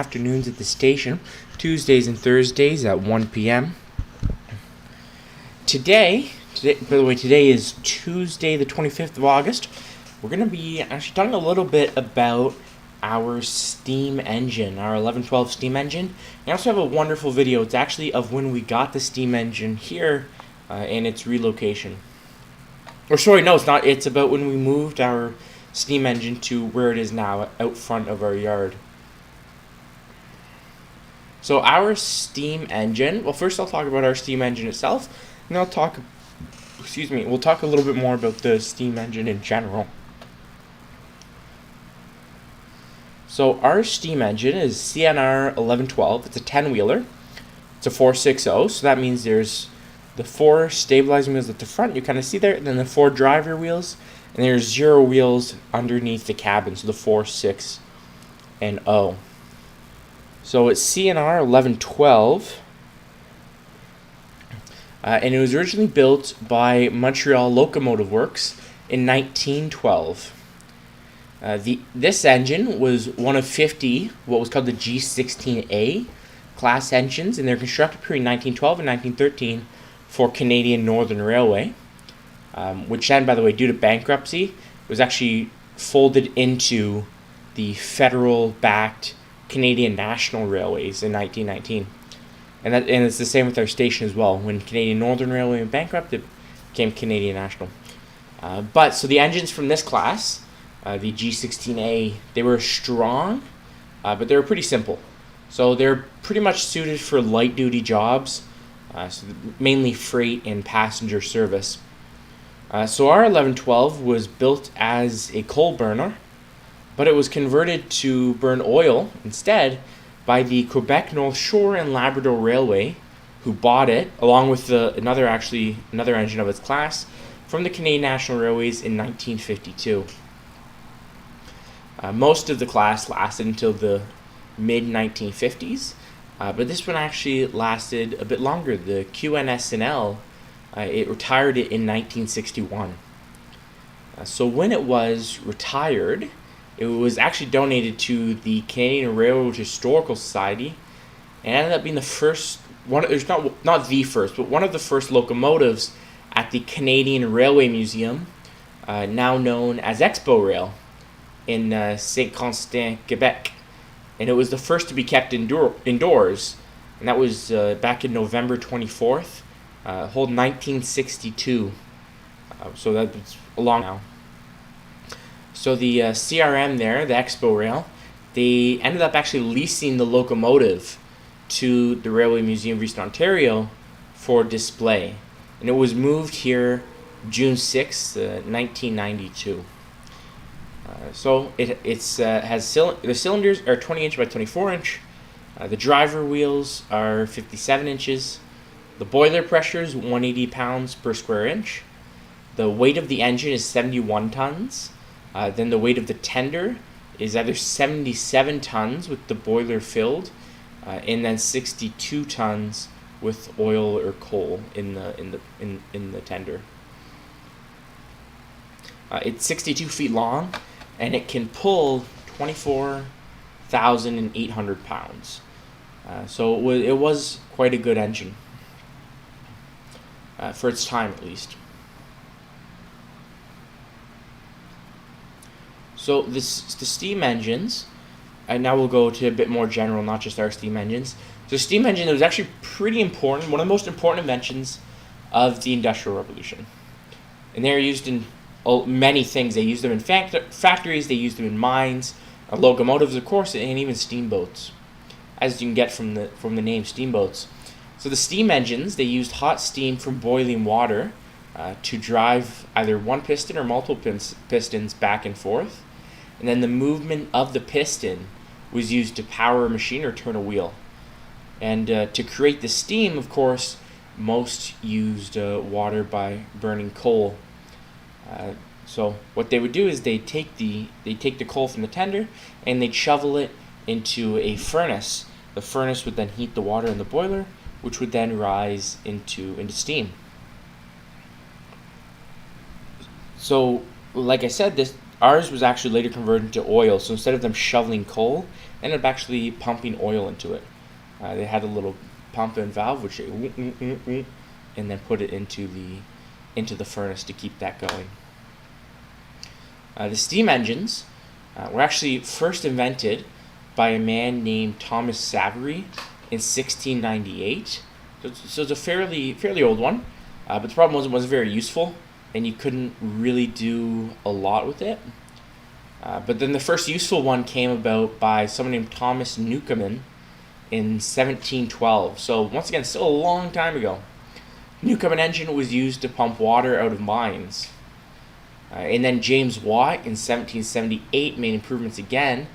afternoons at the station, Tuesdays and Thursdays at 1 p.m. Today, by the way, today is Tuesday the 25th of August. We're going to be actually talking a little bit about our steam engine, our 1112 steam engine. I also have a wonderful video. It's actually of when we got the steam engine here and its relocation. Or sorry, no, it's not. It's about when we moved our steam engine to where it is now, out front of our yard. So our steam engine, well, first I'll talk about our steam engine itself, and then we'll talk a little bit more about the steam engine in general. So our steam engine is CNR 1112. It's a 10-wheeler. It's a 460, so that means there's the 4 stabilizing wheels at the front, you kind of see there, and then the 4 driver wheels, and there's 0 wheels underneath the cabin, so the 4, 6, and O. So it's CNR 1112, and it was originally built by Montreal Locomotive Works in 1912. This engine was one of 50 what was called the G16A class engines, and they're constructed between 1912 and 1913 for Canadian Northern Railway, which then, by the way, due to bankruptcy, was actually folded into the federal-backed Canadian National Railways in 1919. And it's the same with our station as well. When Canadian Northern Railway went bankrupt, it became Canadian National. So the engines from this class, the G16A, they were strong, but they were pretty simple. So they're pretty much suited for light-duty jobs, so mainly freight and passenger service. So our 1112 was built as a coal burner, but it was converted to burn oil instead by the Quebec North Shore and Labrador Railway, who bought it, along with another engine of its class, from the Canadian National Railways in 1952. Most of the class lasted until the mid-1950s, but this one actually lasted a bit longer. The QNSNL, it retired it in 1961. So when it was retired, it was actually donated to the Canadian Railroad Historical Society, and ended up being the first one. There's not the first, but one of the first locomotives at the Canadian Railway Museum, now known as Expo Rail, in Saint-Constant, Quebec. And it was the first to be kept indoors, and that was back in November 24th, whole 1962. So that's a long now. So the CRM there, the Expo Rail, they ended up actually leasing the locomotive to the Railway Museum of Eastern Ontario for display, and it was moved here June 6th, 1992. So it has the cylinders are 20 inch by 24 inch. The driver wheels are 57 inches. The boiler pressure is 180 pounds per square inch. The weight of the engine is 71 tons. Then the weight of the tender is either 77 tons with the boiler filled, and then 62 tons with oil or coal in the tender. It's 62 feet long, and it can pull 24,800 pounds. So it was quite a good engine for its time, at least. So the steam engines, and now we'll go to a bit more general, not just our steam engines. So steam engine was actually pretty important, one of the most important inventions of the Industrial Revolution. And they're used in many things. They use them in factories, they use them in mines, locomotives, of course, and even steamboats, as you can get from the name steamboats. So the steam engines, they used hot steam from boiling water to drive either one piston or multiple pistons back and forth, and then the movement of the piston was used to power a machine or turn a wheel. And to create the steam, of course, most used water by burning coal. So what they would do is they take the coal from the tender and they'd shovel it into a furnace. The furnace would then heat the water in the boiler, which would then rise into steam. So, like I said, Ours was actually later converted into oil, so instead of them shoveling coal, they ended up actually pumping oil into it. They had a little pump and valve which they and then put it into the furnace to keep that going. The steam engines were actually first invented by a man named Thomas Savery in 1698. So it's a fairly old one, but the problem was it wasn't very useful, and you couldn't really do a lot with it. But then the first useful one came about by someone named Thomas Newcomen in 1712. So once again, still a long time ago. Newcomen engine was used to pump water out of mines. And then James Watt in 1778 made improvements again,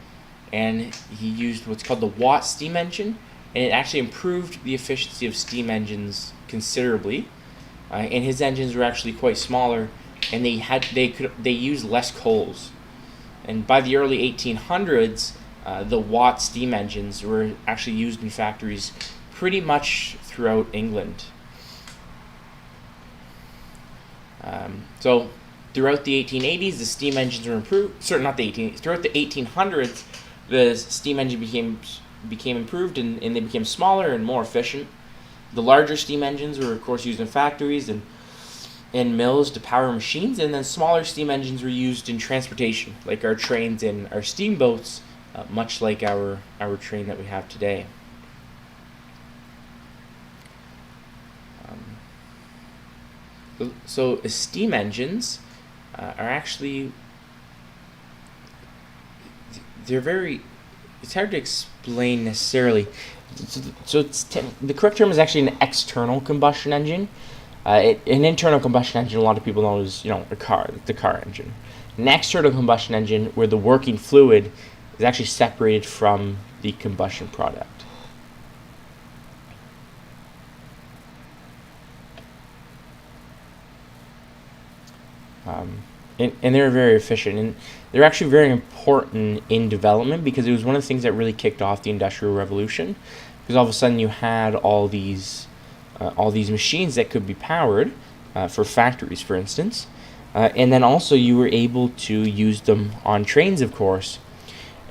and he used what's called the Watt steam engine, and it actually improved the efficiency of steam engines considerably. And his engines were actually quite smaller, and they used less coals. And by the early 1800s, the Watt steam engines were actually used in factories pretty much throughout England. So throughout the 1880s, the steam engines were improved. Throughout the 1800s, the steam engine became improved, and they became smaller and more efficient. The larger steam engines were, of course, used in factories and mills to power machines, and then smaller steam engines were used in transportation, like our trains and our steamboats, much like our train that we have today. So steam engines are actually, they're very, it's hard to explain necessarily. So the correct term is actually an external combustion engine. An internal combustion engine, a lot of people know, is the car engine. An external combustion engine, where the working fluid is actually separated from the combustion product. And they're very efficient, and they're actually very important in development, because it was one of the things that really kicked off the Industrial Revolution, because all of a sudden you had all these machines that could be powered for factories, for instance, and then also you were able to use them on trains, of course,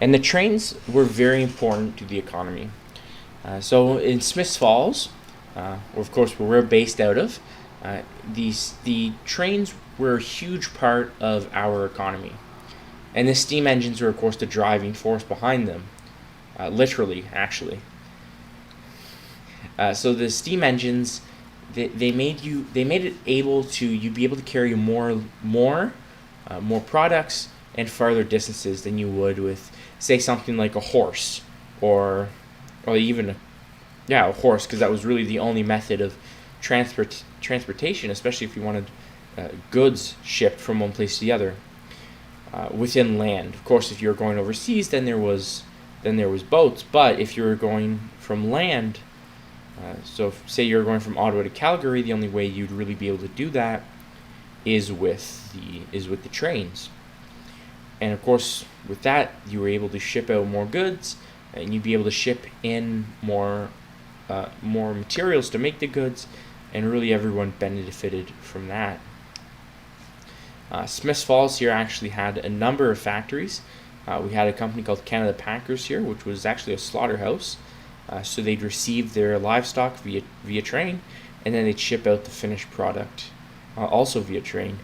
and the trains were very important to the economy. So in Smiths Falls, of course, where we're based out of, the trains were a huge part of our economy. And the steam engines were, of course, the driving force behind them, literally, actually. So the steam engines, they made it able to you'd be able to carry more products and farther distances than you would with, say, something like a horse, or even a horse, because that was really the only method of transportation, especially if you wanted goods shipped from one place to the other within land. Of course, if you were going overseas, then there was boats. But if you were going from land, so say you're going from Ottawa to Calgary, the only way you'd really be able to do that is with the trains. And of course, with that, you were able to ship out more goods, and you'd be able to ship in more materials to make the goods, and really everyone benefited from that. Smiths Falls here actually had a number of factories. We had a company called Canada Packers here, which was actually a slaughterhouse. So they'd receive their livestock via train, and then they'd ship out the finished product also via train.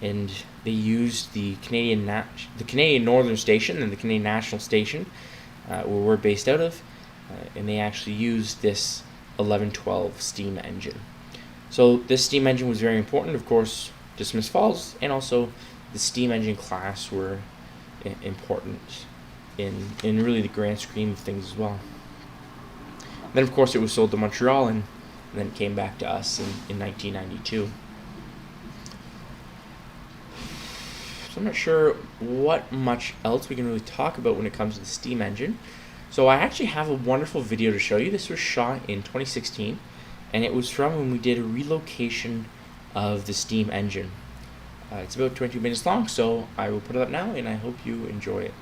And they used the Canadian Northern Station and the Canadian National Station, where we're based out of, and they actually used this 1112 steam engine. So this steam engine was very important, of course, to Smiths Falls, and also the steam engine class were important in really the grand scheme of things as well. Then, of course, it was sold to Montreal, and then it came back to us in 1992. So I'm not sure what much else we can really talk about when it comes to the steam engine. So I actually have a wonderful video to show you. This was shot in 2016, and it was from when we did a relocation of the steam engine. It's about 20 minutes long, so I will put it up now, and I hope you enjoy it.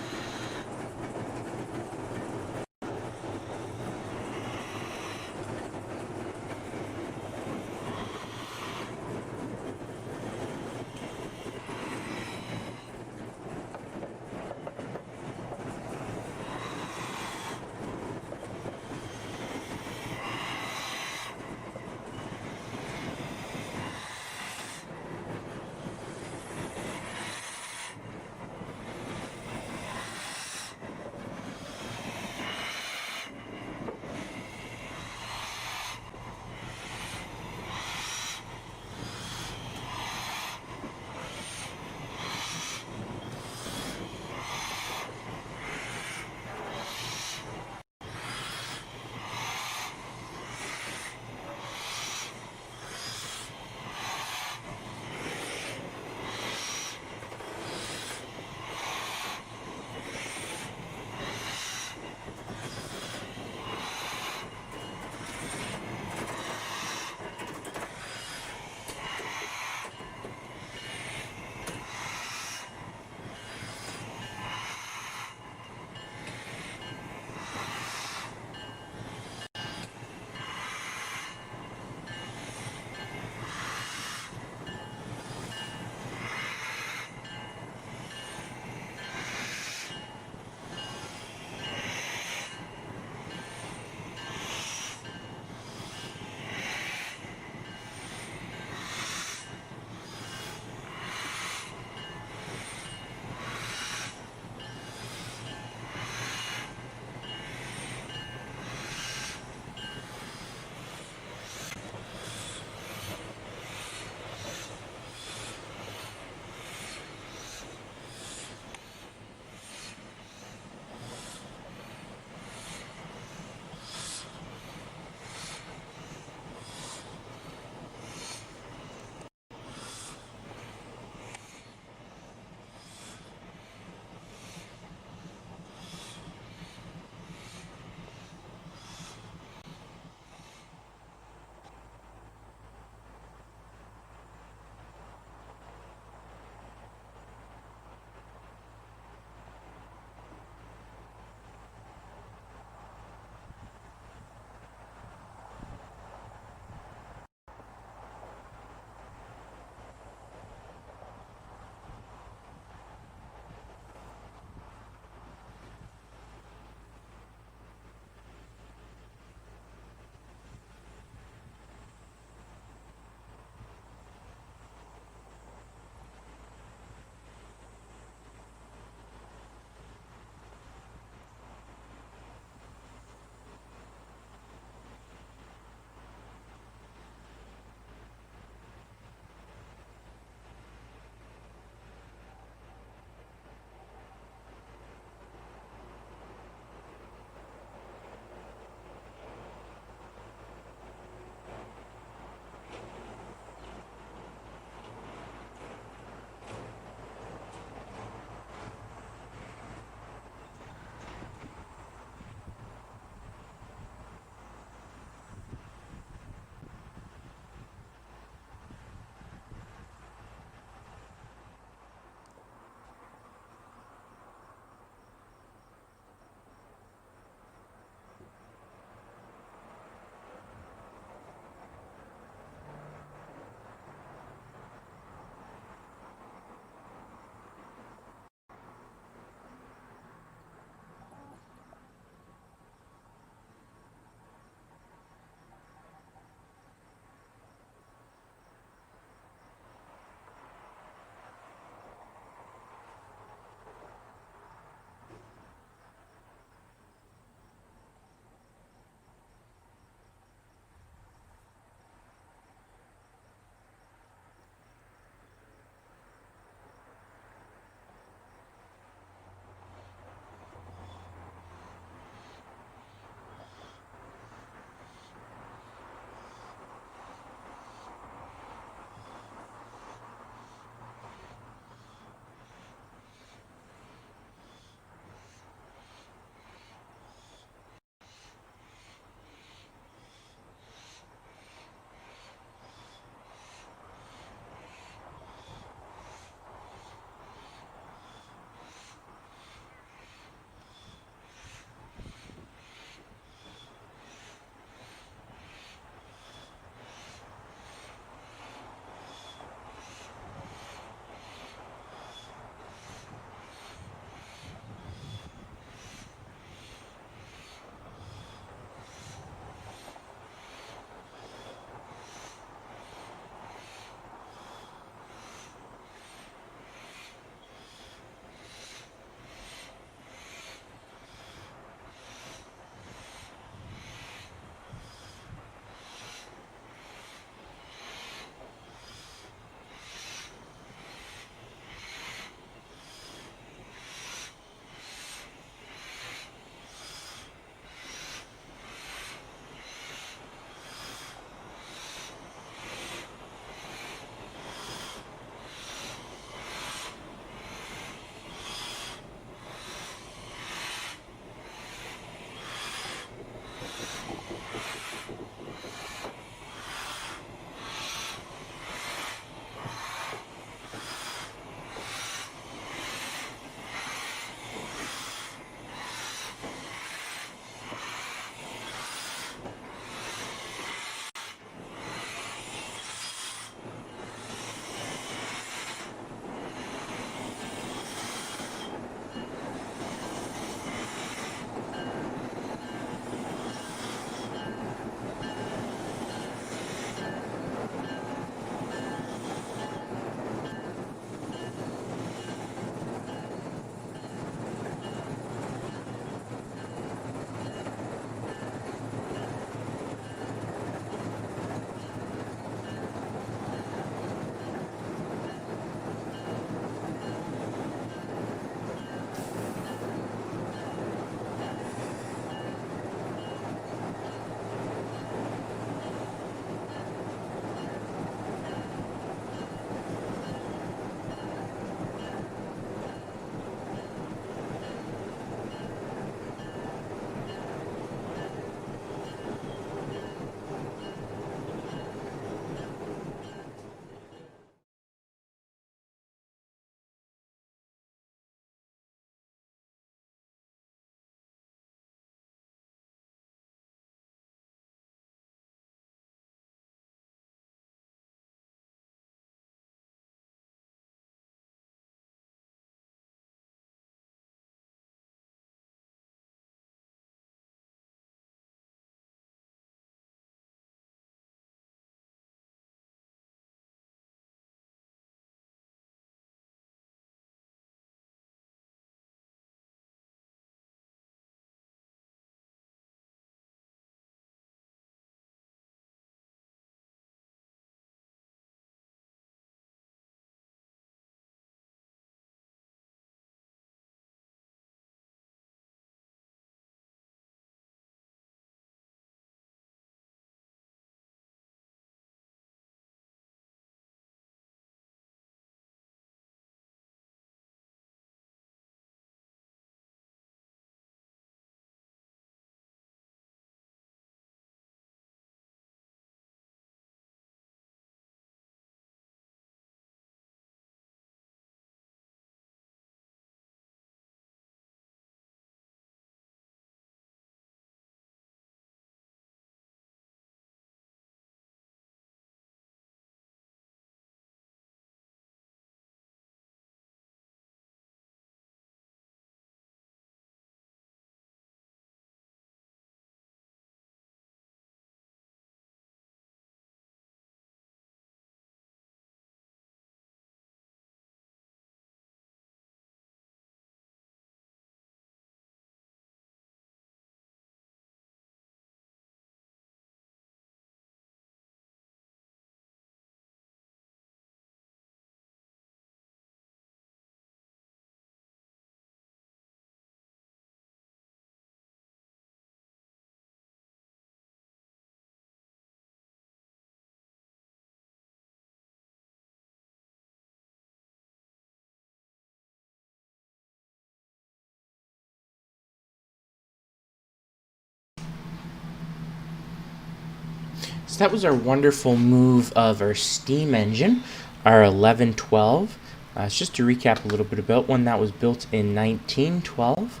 So that was our wonderful move of our steam engine, our 1112. It's just to recap a little bit about one that was built in 1912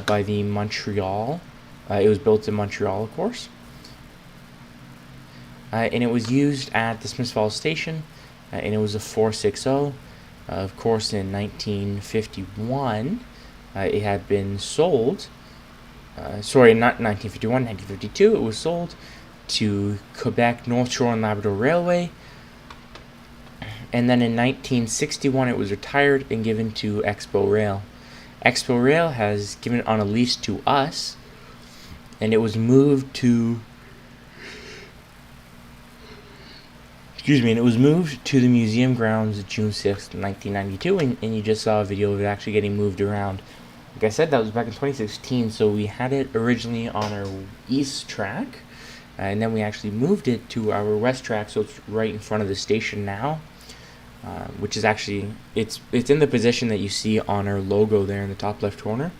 by the Montreal. It was built in Montreal, of course. And it was used at the Smiths Falls station, and it was a 460. Of course, in 1951, it had been sold. Sorry, not 1951, 1952. It was sold to Quebec North Shore and Labrador Railway. And then in 1961, it was retired and given to Expo Rail. Expo Rail has given it on a lease to us, and it was moved to. And it was moved to the museum grounds June 6th, 1992, and you just saw a video of it actually getting moved around. Like I said, that was back in 2016, so we had it originally on our east track, and then we actually moved it to our west track, so it's right in front of the station now, which is actually, it's in the position that you see on our logo there in the top left corner.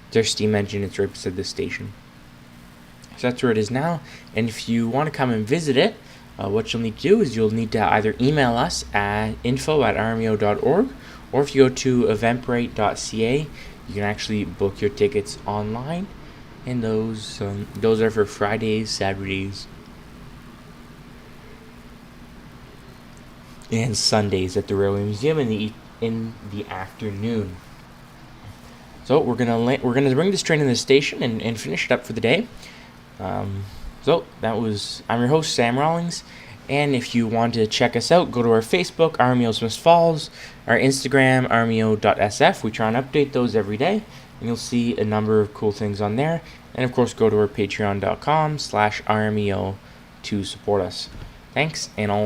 It's our steam engine, it's right beside the station. So that's where it is now, and if you want to come and visit it, what you'll need to do is you'll need to either email us at info@rmeo.org, or if you go to eventbrite.ca, you can actually book your tickets online, and those are for Fridays, Saturdays, and Sundays at the Railway Museum in the afternoon. So we're gonna bring this train in the station and finish it up for the day. So I'm your host, Sam Rawlings, and if you want to check us out, go to our Facebook, RMEO Smiths Falls, our Instagram, rmeo.sf. We try and update those every day, and you'll see a number of cool things on there. And of course, go to our patreon.com/rmeo to support us. Thanks, and I'll